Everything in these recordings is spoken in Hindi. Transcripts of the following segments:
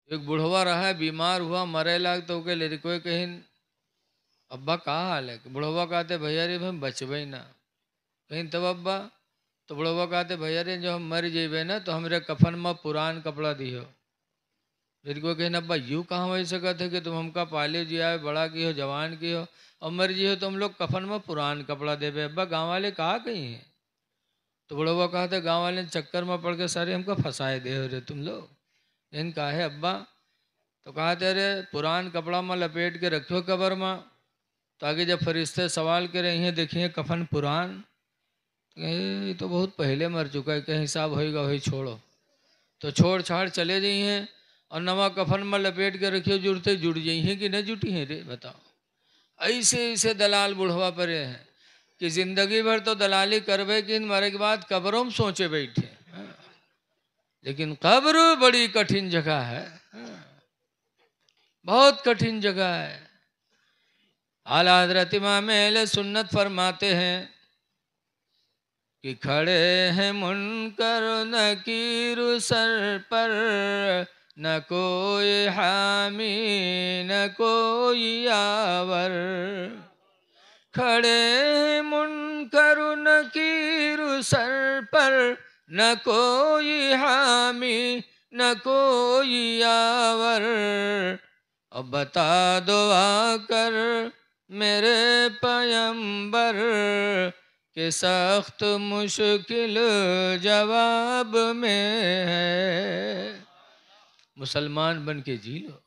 एक बुढ़वा रहा है, बीमार हुआ, मरे लाग तो के ले कोई कहीं अब्बा का हाल है? बुढ़वा कहते भैया रे हम बचबे ना। कहीं तब अब्बा? तो बुढ़वा कहते भैया रे जो हम मर जेबे ना तो हमरे कफन में पुरान कपड़ा दियो। फिर कोई कहीं अब्बा यूँ कहाँ हो सकत है कि तुम हमका पाले जिया बड़ा की हो जवान की हो और मर जी हो तो हम लोग कफन में पुरान कपड़ा देवे। अब्बा गाँव वाले कहा कहीं है? तो बुढ़वा कहते गाँव वाले चक्कर में पड़ के सारे हमको फंसाए दे हो रे तुम लोग। इन कहा है अब्बा? तो कहते अरे पुरान कपड़ा में लपेट के रखो कबर में ताकि जब फरिश्ते सवाल करे ये देखिए कफन पुरान। तो कहे, ये तो बहुत पहले मर चुका है, कहीं हिसाब होएगा वही छोड़ो। तो छोड़ छाड़ चले जाइए और नवा कफन में लपेट के रखियो, जुड़ते जुड़ जाइए कि नहीं जुटी हैं रे बताओ। ऐसे ऐसे दलाल बुढ़वा पड़े हैं कि जिंदगी भर तो दलाली करवे कि मरे के बाद कब्रों में सोचे बैठे। लेकिन कब्र बड़ी कठिन जगह है, बहुत कठिन जगह है। आला हजरत इमाम अहले सुन्नत फरमाते हैं कि खड़े हैं मुनकर नकीर सर पर, न कोई हामी न कोई यावर। खड़े हैं मुनकर नकीर सर पर, न कोई हामी न कोई यावर। अब बता दो आकर मेरे पयंबर के सख्त मुश्किल जवाब में है। मुसलमान बन के जी लो।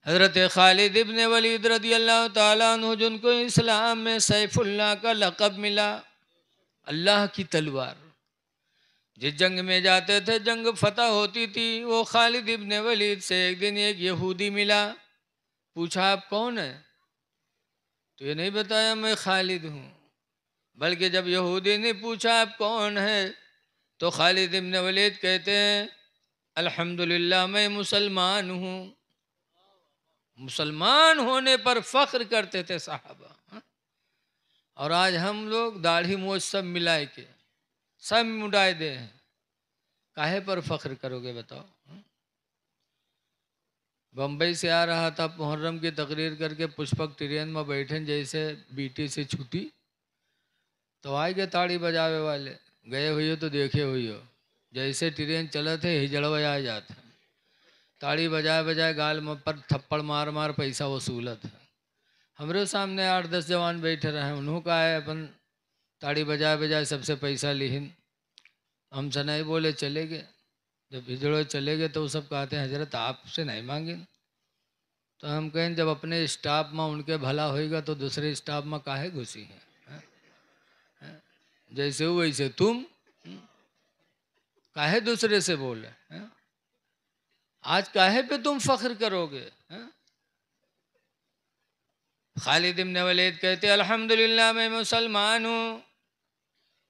हज़रत खालिद इब्न वलीद रदी अल्लाह ताला अन्हु जिनको इस्लाम में सैफुल्लाह का लक़ब मिला, अल्लाह की तलवार। जिस जंग में जाते थे जंग फतह होती थी। वो खालिद इब्न वलीद से एक दिन एक यहूदी मिला, पूछा आप कौन है? तो ये नहीं बताया मैं खालिद हूँ, बल्कि जब यहूदी ने पूछा आप कौन है तो खालिद इब्न वलीद कहते हैं अल्हम्दुलिल्लाह मैं मुसलमान हूँ। मुसलमान होने पर फख्र करते थे साहबा। और आज हम लोग दाढ़ी मोछ सब मिलाए के सब मुडाए दे हैं, काहे पर फख्र करोगे बताओ। बम्बई से आ रहा था मुहर्रम की तकरीर करके, पुष्पक ट्रेन में बैठे जैसे बीटी से छुट्टी तो आए गए ताड़ी बजावे वाले। गए हुई हो तो देखे हुई हो, जैसे ट्रेन चले थे हिजड़वा आ जाते, ताड़ी बजाए बजाए गाल में पर थप्पड़ मार मार पैसा वसूलत है। हमरे सामने 8-10 जवान बैठे रहे, उन्हों का है अपन ताड़ी बजाए बजाए सबसे पैसा लिहिन। हमसे नहीं बोले, चले गए। जब हिजड़ो चले गए तो वो सब कहते हैं हजरत आपसे नहीं मांगे। तो हम कहें जब अपने स्टाफ में उनके भला होएगा तो दूसरे स्टाफ में काहे घुसी है? जैसे हो वैसे तुम काहे दूसरे से बोले हैं? आज काहे पे तुम फख्र करोगे? खालिद इब्न वलीद कहते अल्हम्दुलिल्लाह मैं मुसलमान हूँ।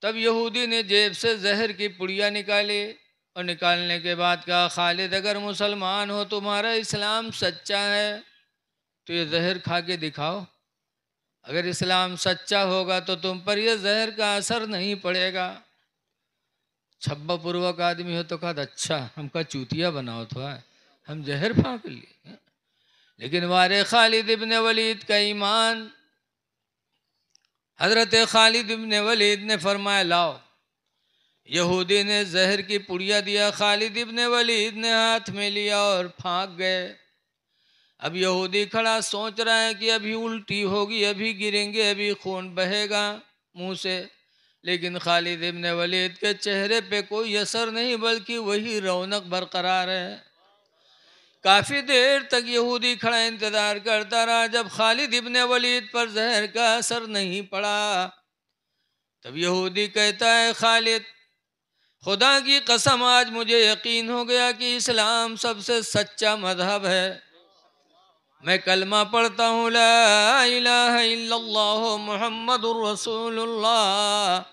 तब यहूदी ने जेब से जहर की पुड़िया निकाली और निकालने के बाद कहा खालिद अगर मुसलमान हो तुम्हारा इस्लाम सच्चा है तो ये जहर खा के दिखाओ। अगर इस्लाम सच्चा होगा तो तुम पर यह जहर का असर नहीं पड़ेगा। छब्बा पूर्वक आदमी हो तो कहा अच्छा हमका चूतिया बनाओ तो है, हम जहर फाँक लिए। लेकिन वारे खालिद इब्न वलीद का ईमान। हजरत खालिद इब्न वलीद ने फरमाया लाओ। यहूदी ने जहर की पुड़िया दिया, खालिद इब्न वलीद ने हाथ में लिया और फाँक गए। अब यहूदी खड़ा सोच रहा है कि अभी उल्टी होगी, अभी गिरेंगे, अभी खून बहेगा मुंह से। लेकिन खालिद इब्न वलीद के चेहरे पे कोई असर नहीं, बल्कि वही रौनक बरकरार है। काफ़ी देर तक यहूदी खड़ा इंतज़ार करता रहा। जब खालिद इब्न वलीद पर जहर का असर नहीं पड़ा तब यहूदी कहता है खालिद खुदा की कसम आज मुझे यकीन हो गया कि इस्लाम सबसे सच्चा मजहब है। मैं कलमा पढ़ता हूँ ला इलाहा इल्लल्लाह मुहम्मदुर रसूलुल्लाह।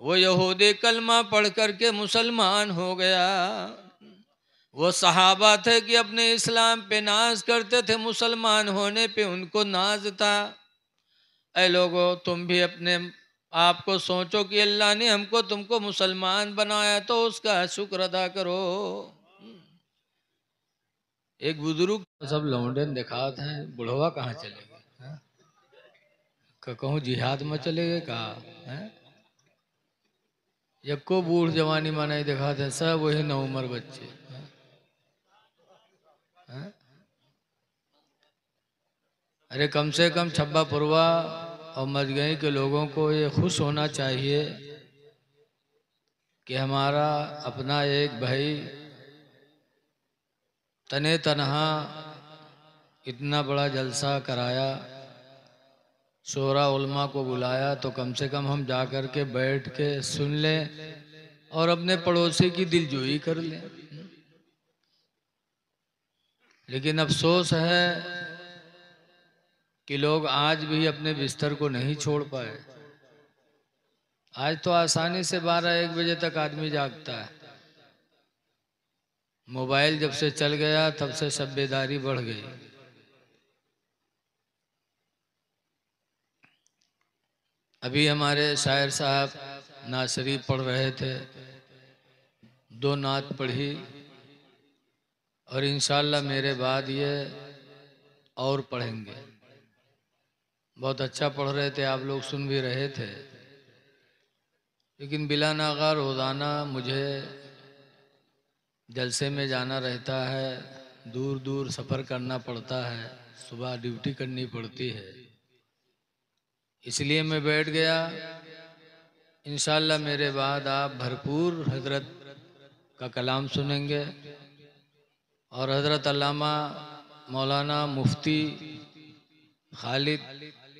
वो यहूदी कलमा पढ़ करके मुसलमान हो गया। वो सहाबा थे कि अपने इस्लाम पे नाज करते थे, मुसलमान होने पे उनको नाज था। ऐ लोगो तुम भी अपने आपको सोचो कि अल्लाह ने हमको तुमको मुसलमान बनाया तो उसका शुक्र अदा करो। एक बुजुर्ग सब लौंडे दिखाते हैं, बुढ़वा कहाँ चले गए हैं? कहूँ जिहाद में चले गए कहा है? यको बूढ़ जवानी में नहीं दिखाते हैं, सब वही न उम्र बच्चे हैं? अरे कम से कम छब्बा पुरवा और मजगई के लोगों को ये खुश होना चाहिए कि हमारा अपना एक भाई तने तनहा इतना बड़ा जलसा कराया, शोरा उलमा को बुलाया, तो कम से कम हम जा कर के बैठ के सुन लें और अपने पड़ोसी की दिलजोई कर लें। लेकिन अफसोस है कि लोग आज भी अपने बिस्तर को नहीं छोड़ पाए। आज तो आसानी से 12-1 बजे तक आदमी जागता है। मोबाइल जब से चल गया तब से सब बेदारी बढ़ गई। अभी हमारे शायर साहब नात शरीफ पढ़ रहे थे, 2 नात पढ़ी और इंशाल्लाह मेरे बाद ये और पढ़ेंगे। बहुत अच्छा पढ़ रहे थे, आप लोग सुन भी रहे थे। लेकिन बिला नागा रोज़ाना मुझे जलसे में जाना रहता है, दूर दूर सफ़र करना पड़ता है, सुबह ड्यूटी करनी पड़ती है, इसलिए मैं बैठ गया। इंशाल्लाह मेरे बाद आप भरपूर हजरत का कलाम सुनेंगे और हजरत अल्लामा मौलाना मुफ्ती खालिद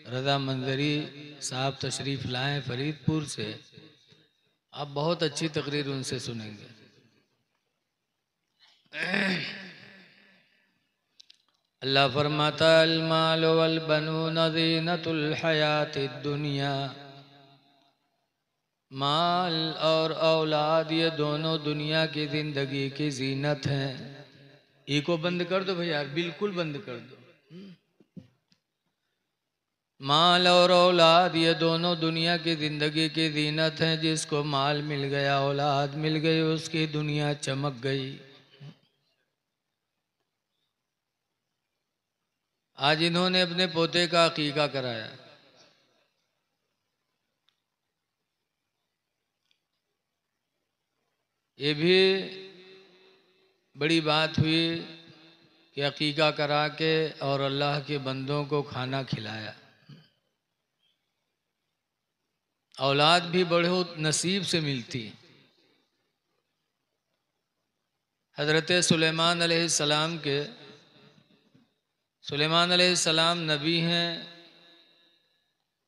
रज़ा मंजरी साहब तशरीफ़ लाए फरीदपुर से। आप बहुत अच्छी तकरीर उनसे सुनेंगे। अल्लाह फरमाता अल माल वल बनून ज़ीनतुल हायातिद दुनिया, माल और औलाद ये दोनों दुनिया की जिंदगी की जीनत हैं। इको बंद कर दो भैया, बिल्कुल बंद कर दो। माल और औलाद ये दोनों दुनिया की जिंदगी की जीनत हैं। जिसको माल मिल गया, औलाद मिल गई, उसकी दुनिया चमक गई। आज इन्होंने अपने पोते का अकीका कराया। ये भी बड़ी बात हुई कि अकीका करा के और अल्लाह के बंदों को खाना खिलाया। औलाद भी बड़े नसीब से मिलती। हज़रत सुलेमान अलैहिस्सलाम अलैहिस्सलाम नबी हैं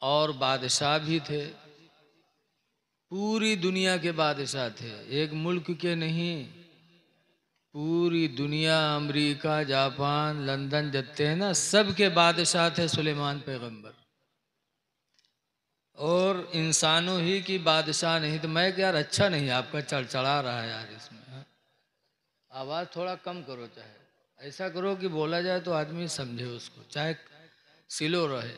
और बादशाह भी थे। पूरी दुनिया के बादशाह थे, एक मुल्क के नहीं, पूरी दुनिया, अमेरिका, जापान, लंदन जत्ते हैं ना, सब के बादशाह थे सुलेमान पैगंबर। और इंसानों ही की बादशाह नहीं। तो मैं यार अच्छा नहीं, आपका चढ़चढ़ा रहा है यार, इसमें आवाज़ थोड़ा कम करो। चाहे ऐसा करो कि बोला जाए तो आदमी समझे उसको, चाहे सिलो रहे।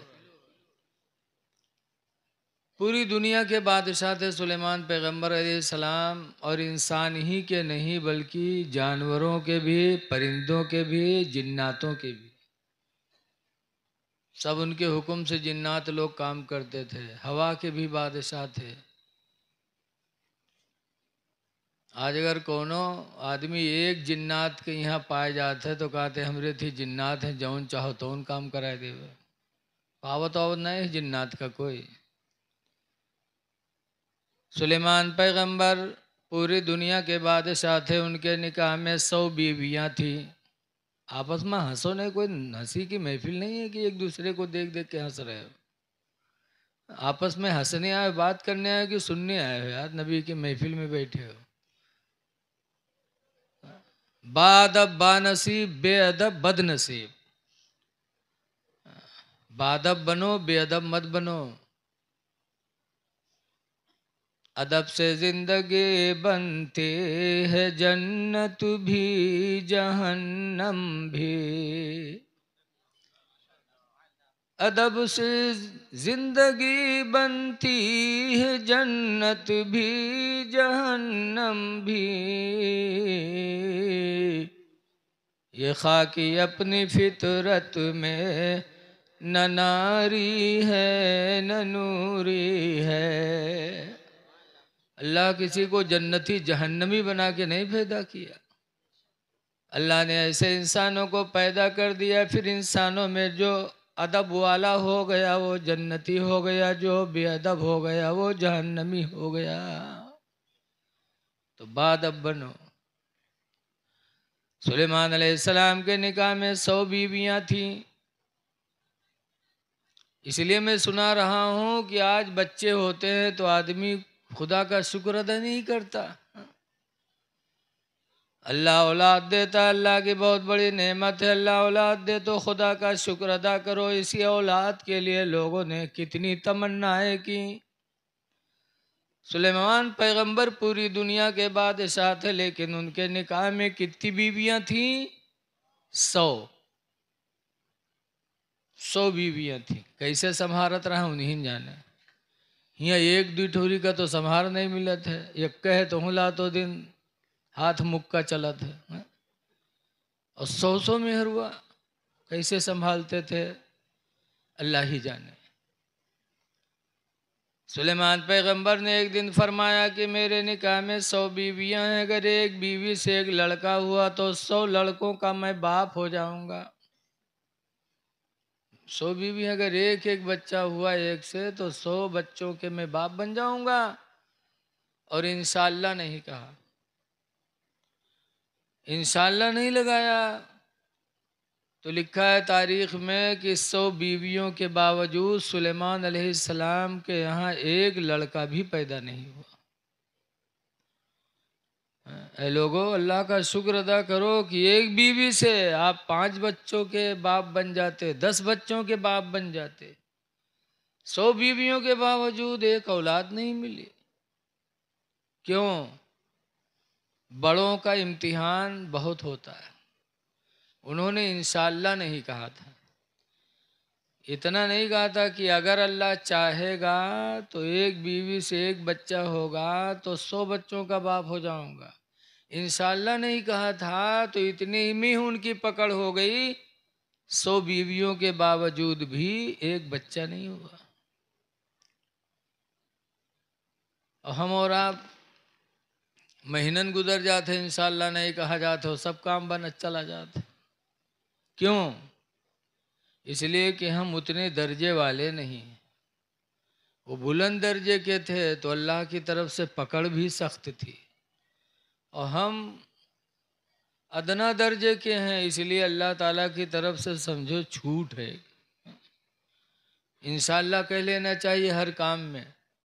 पूरी दुनिया के बादशाह थे सुलेमान पैगंबर अलैहिस्सलाम, और इंसान ही के नहीं बल्कि जानवरों के भी, परिंदों के भी, जिन्नातों के भी, सब उनके हुक्म से जिन्नात लोग काम करते थे। हवा के भी बादशाह थे। आज अगर कोनो आदमी एक जिन्नात के यहाँ पाए जाते तो कहते हमरे थी जिन्नात हैं, जौन चाहो तौन काम कराए देवे। पावत आवत नहीं है जिन्नात का कोई। सुलेमान पैगंबर पूरी दुनिया के बादशाह थे। उनके निकाह में 100 बीवियाँ थी। आपस में हंसो नहीं, कोई हंसी की महफिल नहीं है कि एक दूसरे को देख देख के हंस रहे हो। आपस में हंसने आए, बात करने आए कि सुनने आए हो यार? नबी की महफिल में बैठे हो। बादब बानसीब, बेअदब बदनसीब। बादब बनो, बेअदब मत बनो। अदब से जिंदगी बनती है जन्नत भी, जहन्नम भी। अदब से जिंदगी बनती है जन्नत भी, जहन्नम भी। ये खाकी अपनी फितरत में न नारी है न नूरी है। अल्लाह किसी को जन्नती जहन्नमी बना के नहीं पैदा किया। अल्लाह ने ऐसे इंसानों को पैदा कर दिया, फिर इंसानों में जो अदब वाला हो गया वो जन्नती हो गया, जो बेअदब हो गया वो जहन्नमी हो गया। तो बादब बनो। सुलेमान अलैहिस्सलाम के निकाह में 100 बीवियां थीं। इसलिए मैं सुना रहा हूं कि आज बच्चे होते हैं तो आदमी खुदा का शुक्र अदा नहीं करता। अल्लाह औलाद देता, अल्लाह की बहुत बड़ी नेमत है। अल्लाह औलाद दे तो खुदा का शुक्र अदा करो। इसी औलाद के लिए लोगों ने कितनी तमन्नाएं की। सुलेमान पैगंबर पूरी दुनिया के बादशाह थे, लेकिन उनके निकाह में कितनी बीवियां थीं? 100 बीवियां थीं। कैसे संभारत रहा उन्हीं जाने। यहाँ एक दूठोरी का तो संभार नहीं मिलत है। एक कहे तो हूँ लातो दिन हाथ मुक्का चलत है। और 100 मेहर हुआ, कैसे संभालते थे अल्लाह ही जाने। सुलेमान पैगंबर ने एक दिन फरमाया कि मेरे निकाह में 100 बीवियां हैं, अगर एक बीवी से एक लड़का हुआ तो 100 लड़कों का मैं बाप हो जाऊंगा। 100 बीवी, अगर एक एक बच्चा हुआ एक से तो 100 बच्चों के मैं बाप बन जाऊंगा। और इंशाअल्लाह नहीं कहा, इंशाअल्लाह नहीं लगाया। तो लिखा है तारीख में कि 100 बीवियों के बावजूद सुलेमान अलैहिस्सलाम के यहाँ एक लड़का भी पैदा नहीं हुआ। ऐ लोगों, अल्लाह का शुक्र अदा करो कि एक बीवी से आप 5 बच्चों के बाप बन जाते, 10 बच्चों के बाप बन जाते। 100 बीवियों के बावजूद एक औलाद नहीं मिली। क्यों? बड़ों का इम्तिहान बहुत होता है। उन्होंने इंशाअल्लाह नहीं कहा था। इतना नहीं कहा था कि अगर अल्लाह चाहेगा तो एक बीवी से एक बच्चा होगा तो 100 बच्चों का बाप हो जाऊंगा। इंशाअल्लाह नहीं कहा था, तो इतनी में उनकी पकड़ हो गई। 100 बीवियों के बावजूद भी एक बच्चा नहीं हुआ। और हम और आप महीनन गुजर जाते, इंशाअल्लाह नहीं कहा जाता, सब काम बन चला जाता। क्यों? इसलिए कि हम उतने दर्जे वाले नहीं। वो बुलंद दर्जे के थे तो अल्लाह की तरफ से पकड़ भी सख्त थी, और हम अदना दर्जे के हैं, इसलिए अल्लाह ताला की तरफ से समझो छूट है। इंशाअल्लाह कह लेना चाहिए हर काम में।